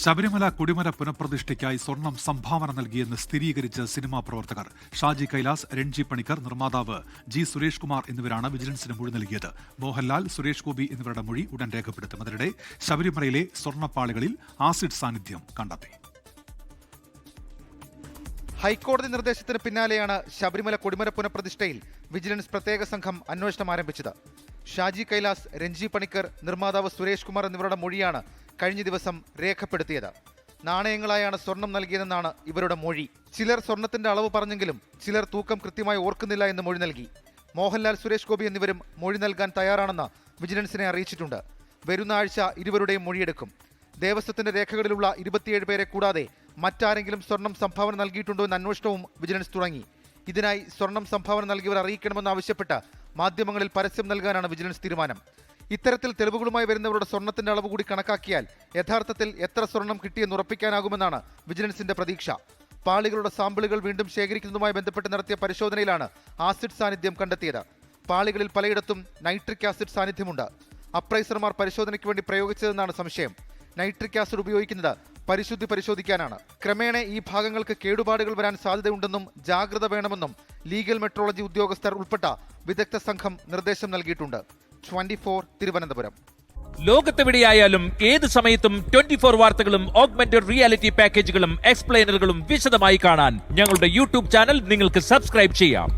ശബരിമല കൊടിമര പുനഃപ്രതിഷ്ഠയ്ക്കായി സ്വർണം സംഭാവന നൽകിയെന്ന് സ്ഥിരീകരിച്ച സിനിമാ പ്രവർത്തകർ ഷാജി കൈലാസ്, രൺജി പണിക്കർ, നിർമ്മാതാവ് ജി സുരേഷ് കുമാർ എന്നിവരാണ് വിജിലൻസിന് മൊഴി നൽകിയത്. മോഹൻലാൽ, സുരേഷ് ഗോപി എന്നിവരുടെ മൊഴി ഉടൻ രേഖപ്പെടുത്തും. അതിനിടെ ശബരിമലയിലെ സ്വർണ്ണപ്പാളികളിൽ ആസിഡ് സാന്നിധ്യം കണ്ടെത്തി. ഹൈക്കോടതി നിർദ്ദേശത്തിന് പിന്നാലെയാണ് ശബരിമല കൊടിമര പുനഃപ്രതിഷ്ഠയിൽ വിജിലൻസ് പ്രത്യേക സംഘം അന്വേഷണം ആരംഭിച്ചത്. ഷാജി കൈലാസ്, രൺജി പണിക്കർ, നിർമ്മാതാവ് സുരേഷ് കുമാർ എന്നിവരുടെ മൊഴിയാണ് കഴിഞ്ഞ ദിവസം രേഖപ്പെടുത്തിയത്. നാണയങ്ങളായാണ് സ്വർണം നൽകിയതെന്നാണ് ഇവരുടെ മൊഴി. ചിലർ സ്വർണത്തിന്റെ അളവ് പറഞ്ഞെങ്കിലും ചിലർ തൂക്കം കൃത്യമായി ഓർക്കുന്നില്ല എന്ന് മൊഴി നൽകി. മോഹൻലാൽ, സുരേഷ് ഗോപി എന്നിവരും മൊഴി നൽകാൻ തയ്യാറാണെന്ന് വിജിലൻസിനെ അറിയിച്ചിട്ടുണ്ട്. വരുന്ന ആഴ്ച ഇരുവരുടെയും മൊഴിയെടുക്കും. ദേവസ്വത്തിന്റെ രേഖകളിലുള്ള 27 പേരെ കൂടാതെ മറ്റാരെങ്കിലും സ്വർണം സംഭാവന നൽകിയിട്ടുണ്ടോ എന്ന അന്വേഷണവും വിജിലൻസ് തുടങ്ങി. ഇതിനായി സ്വർണം സംഭാവന നൽകിയവർ അറിയിക്കണമെന്നാവശ്യപ്പെട്ട് മാധ്യമങ്ങളിൽ പരസ്യം നൽകാനാണ് വിജിലൻസ് തീരുമാനം. ഇത്തരത്തിൽ തെളിവുകളുമായി വരുന്നവരുടെ സ്വർണത്തിന്റെ അളവ് കൂടി കണക്കാക്കിയാൽ യഥാർത്ഥത്തിൽ എത്ര സ്വർണം കിട്ടിയെന്ന് ഉറപ്പിക്കാനാകുമെന്നാണ് വിജിലൻസിന്റെ പ്രതീക്ഷ. പാളികളുടെ സാമ്പിളുകൾ വീണ്ടും ശേഖരിക്കുന്നതുമായി ബന്ധപ്പെട്ട് നടത്തിയ പരിശോധനയിലാണ് ആസിഡ് സാന്നിധ്യം കണ്ടെത്തിയത്. പാളികളിൽ പലയിടത്തും നൈട്രിക് ആസിഡ് സാന്നിധ്യമുണ്ട്. അപ്രൈസർമാർ പരിശോധനയ്ക്ക് വേണ്ടി പ്രയോഗിച്ചതെന്നാണ് സംശയം. നൈട്രിക് ആസിഡ് ഉപയോഗിക്കുന്നത് പരിശുദ്ധി പരിശോധിക്കാനാണ്. ക്രമേണ ഈ ഭാഗങ്ങൾക്ക് കേടുപാടുകൾ വരാൻ സാധ്യതയുണ്ടെന്നും ജാഗ്രത വേണമെന്നും ലീഗൽ മെട്രോളജി ഉദ്യോഗസ്ഥർ ഉൾപ്പെട്ട വിദഗ്ധ സംഘം നിർദ്ദേശം നൽകിയിട്ടുണ്ട്. 24 തിരുവനന്തപുരം. ലോകത്തെവിടെയായാലും ഏത് സമയത്തും 24 വാർത്തകളും ഓഗ്മെന്റഡ് റിയാലിറ്റി പാക്കേജുകളും എക്സ്പ്ലെയിനറുകളും വിശദമായി കാണാൻ ഞങ്ങളുടെ യൂട്യൂബ് ചാനൽ നിങ്ങൾക്ക് സബ്സ്ക്രൈബ് ചെയ്യാം.